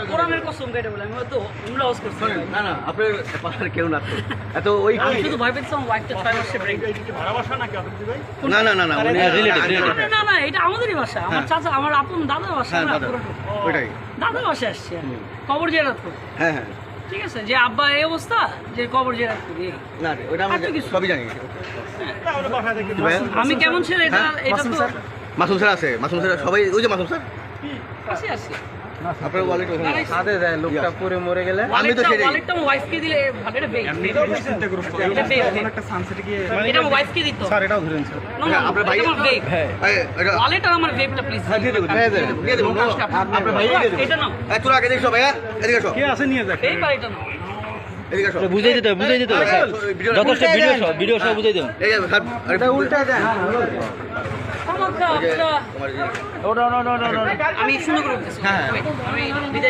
কোরআনের কসম কেটে বলে আমি হয়তো উমরা হাউস করছি না না আপনার পাশে কেউ না এত ওই আমি শুধু ভয় পেয়েছিলাম ওয়াইফটা 6 মাসে প্রেগন্যান্ট ভালোবাসা নাকি আপনি ভাই? না না না না উনি না না এটা আমাদেরই বাসা আমার চাচা আমার আপন দাদার বাসা হ্যাঁ না দাদা ওইটাই দাদার বাসায় আসছি আমি কবর জিয়ারত করতে হ্যাঁ হ্যাঁ ঠিক আছে যে আব্বা এই অবস্থা যে কবর জিয়ারত করি না ওইটা আমরা সবই জানি তাহলে বাসা থেকে আমি কেমন ছিল এটা এটা তো মাসুম স্যার আছে মাসুম স্যার সবাই ওই যে মাসুম স্যার আসি আসি আপনার ওয়ালেট ওখানে হাতে দেয় লোকটা পরে মরে গেলে আমি তো সেটাই ওয়ালেটটা আমার ওয়াইফকে দিলে ভালো এটা বেক চিন্তা করুন এটা বেক একটা সানসেটে গিয়ে এটা আমার ওয়াইফকে দিত স্যার এটাও ধরেন স্যার আপনার ভাই আমার বেক ওয়ালেট আর আমার বেকটা প্লিজ হ্যাঁ দিয়ে দেবো দিয়ে দেবো আপনার ভাই দিয়ে দেবো এটা নাও তোরা আগে দেখছো ভাইয়া এদিকে আসো কে আছে নিয়ে যাক এই পার এটা নাও এদিকে আসো বুঝাই দিতে হবে স্যার যথেষ্ট ভিডিও সব বুঝাই দেবেন এই স্যার এটা উল্টা দেন আমাকে তোমার আমি শুনে করে বলতেছি আমি বিদায়